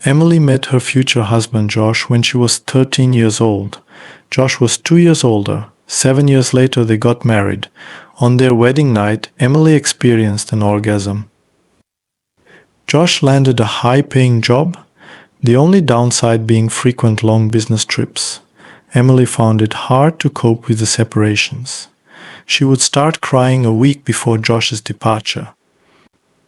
Emily met her future husband Josh when she was 13 years old. Josh was 2 years older. 7 years later, they got married. On their wedding night, Emily experienced an orgasm. Josh landed a high-paying job, the only downside being frequent long business trips. Emily found it hard to cope with the separations. She would start crying a week before Josh's departure.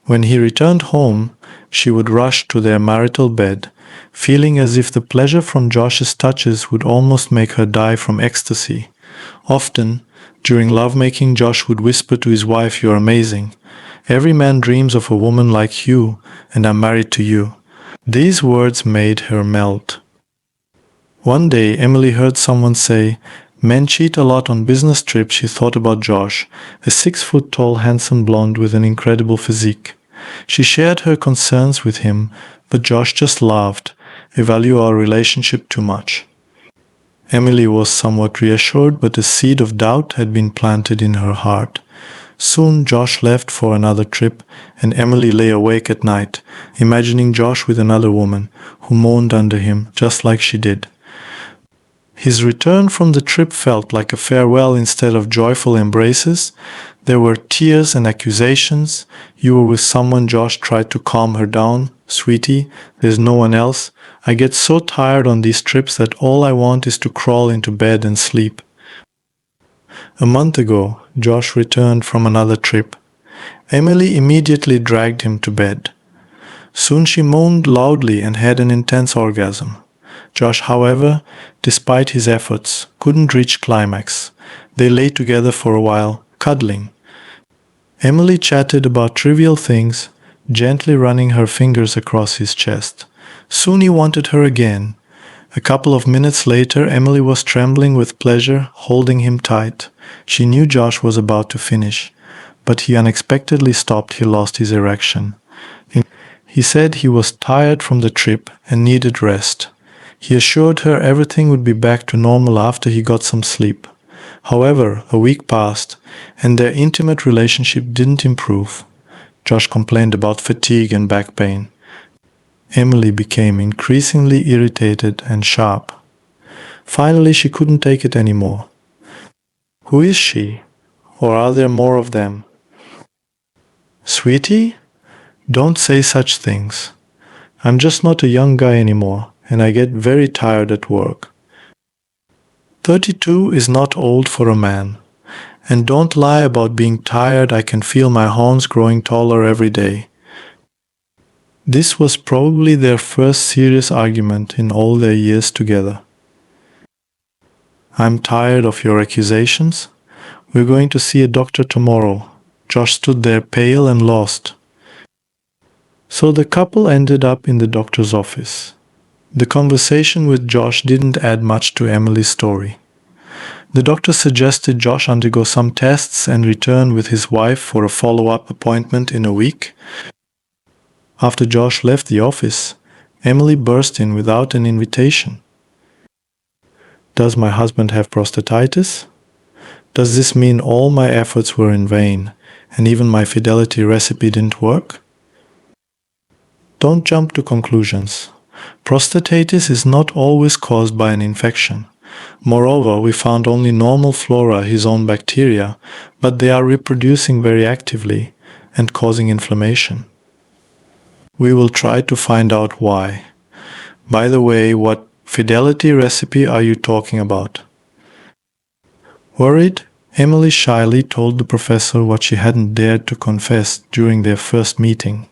When he returned home, she would rush to their marital bed, feeling as if the pleasure from Josh's touches would almost make her die from ecstasy. Often, during lovemaking, Josh would whisper to his wife, "You're amazing. Every man dreams of a woman like you, and I'm married to you." These words made her melt. One day, Emily heard someone say, "Men cheat a lot on business trips." She thought about Josh, a 6-foot-tall, handsome blonde with an incredible physique. She shared her concerns with him, but Josh just laughed. "I value our relationship too much." Emily was somewhat reassured, but a seed of doubt had been planted in her heart. Soon Josh left for another trip, and Emily lay awake at night, imagining Josh with another woman, who moaned under him, just like she did. His return from the trip felt like a farewell instead of joyful embraces. There were tears and accusations. "You were with someone." Josh tried to calm her down. "Sweetie, there's no one else. I get so tired on these trips that all I want is to crawl into bed and sleep." A month ago, Josh returned from another trip. Emily immediately dragged him to bed. Soon she moaned loudly and had an intense orgasm. Josh, however, despite his efforts, couldn't reach climax. They lay together for a while, cuddling. Emily chatted about trivial things, gently running her fingers across his chest. Soon he wanted her again. A couple of minutes later, Emily was trembling with pleasure, holding him tight. She knew Josh was about to finish, but he unexpectedly stopped. He lost his erection. He said he was tired from the trip and needed rest. He assured her everything would be back to normal after he got some sleep. However, a week passed, and their intimate relationship didn't improve. Josh complained about fatigue and back pain. Emily became increasingly irritated and sharp. Finally, she couldn't take it anymore. "Who is she? Or are there more of them?" "Sweetie, don't say such things. I'm just not a young guy anymore, and I get very tired at work. 32 is not old for a man. And don't lie about being tired. I can feel my horns growing taller every day." This was probably their first serious argument in all their years together. "I'm tired of your accusations. We're going to see a doctor tomorrow." Josh stood there pale and lost. So the couple ended up in the doctor's office. The conversation with Josh didn't add much to Emily's story. The doctor suggested Josh undergo some tests and return with his wife for a follow-up appointment in a week. After Josh left the office, Emily burst in without an invitation. "Does my husband have prostatitis? Does this mean all my efforts were in vain, and even my fidelity recipe didn't work?" Don't jump to conclusions. Prostatitis is not always caused by an infection. Moreover, we found only normal flora, his own bacteria, but they are reproducing very actively and causing inflammation. We will try to find out why. By the way, what fidelity recipe are you talking about? Worried, Emily shyly told the professor what she hadn't dared to confess during their first meeting.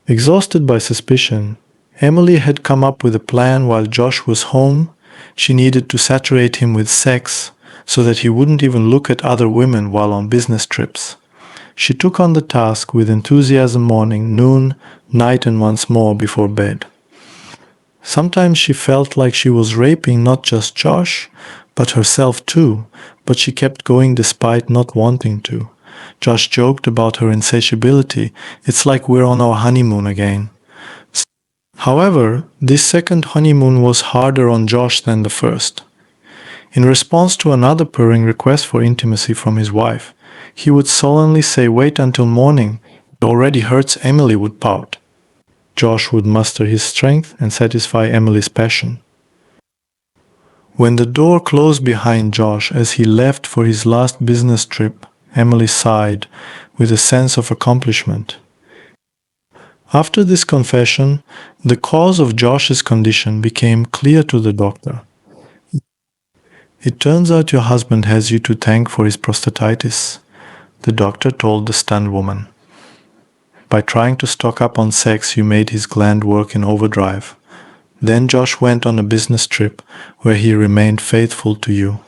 Exhausted by suspicion, Emily had come up with a plan. While Josh was home, she needed to saturate him with sex so that he wouldn't even look at other women while on business trips. She took on the task with enthusiasm morning, noon, night, and once more before bed. Sometimes she felt like she was raping not just Josh, but herself too, but she kept going despite not wanting to. Josh joked about her insatiability. "It's like we're on our honeymoon again." However, this second honeymoon was harder on Josh than the first. In response to another purring request for intimacy from his wife, he would sullenly say, "Wait until morning. It already hurts." Emily would pout. Josh would muster his strength and satisfy Emily's passion. When the door closed behind Josh as he left for his last business trip, Emily sighed with a sense of accomplishment. After this confession, the cause of Josh's condition became clear to the doctor. It turns out your husband has you to thank for his prostatitis, the doctor told the stunned woman. By trying to stock up on sex, you made his gland work in overdrive. Then Josh went on a business trip where he remained faithful to you.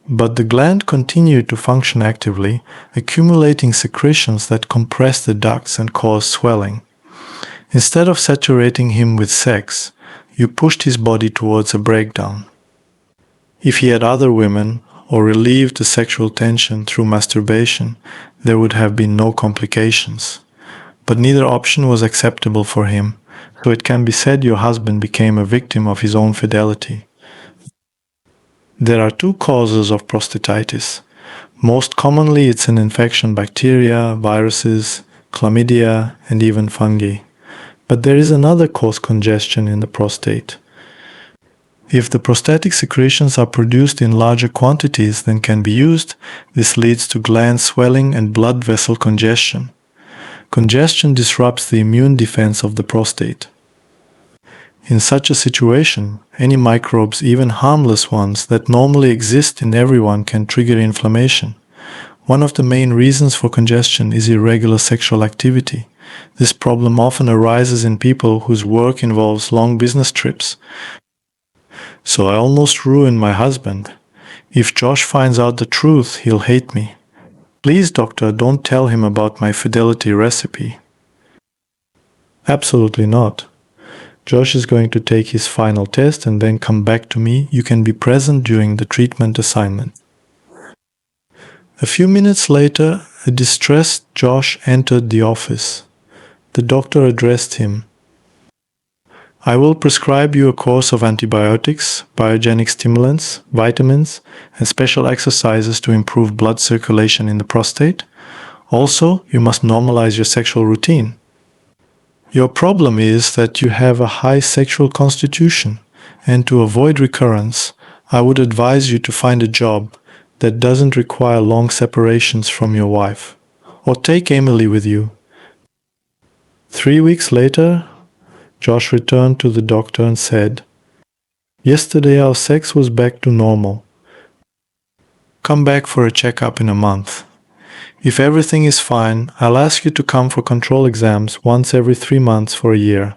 But the gland continued to function actively, accumulating secretions that compressed the ducts and caused swelling. Instead of saturating him with sex, you pushed his body towards a breakdown. If he had other women, or relieved the sexual tension through masturbation, there would have been no complications. But neither option was acceptable for him, so it can be said your husband became a victim of his own fidelity. There are two causes of prostatitis. Most commonly, it's an infection bacteria, viruses, chlamydia, and even fungi. But there is another cause: congestion in the prostate. If the prostatic secretions are produced in larger quantities than can be used, this leads to gland swelling and blood vessel congestion. Congestion disrupts the immune defense of the prostate. In such a situation, any microbes, even harmless ones, that normally exist in everyone can trigger inflammation. One of the main reasons for congestion is irregular sexual activity. This problem often arises in people whose work involves long business trips. So I almost ruined my husband. If Josh finds out the truth, he'll hate me. Please, doctor, don't tell him about my fidelity recipe. Absolutely not. Josh is going to take his final test and then come back to me. You can be present during the treatment assignment. A few minutes later, a distressed Josh entered the office. The doctor addressed him. I will prescribe you a course of antibiotics, biogenic stimulants, vitamins, and special exercises to improve blood circulation in the prostate. Also, you must normalize your sexual routine. Your problem is that you have a high sexual constitution, and to avoid recurrence, I would advise you to find a job that doesn't require long separations from your wife. Or take Emily with you. 3 weeks later, Josh returned to the doctor and said, "Yesterday our sex was back to normal. Come back for a checkup in a month. If everything is fine, I'll ask you to come for control exams once every 3 months for a year,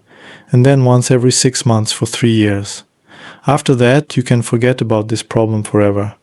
and then once every 6 months for 3 years. After that, you can forget about this problem forever.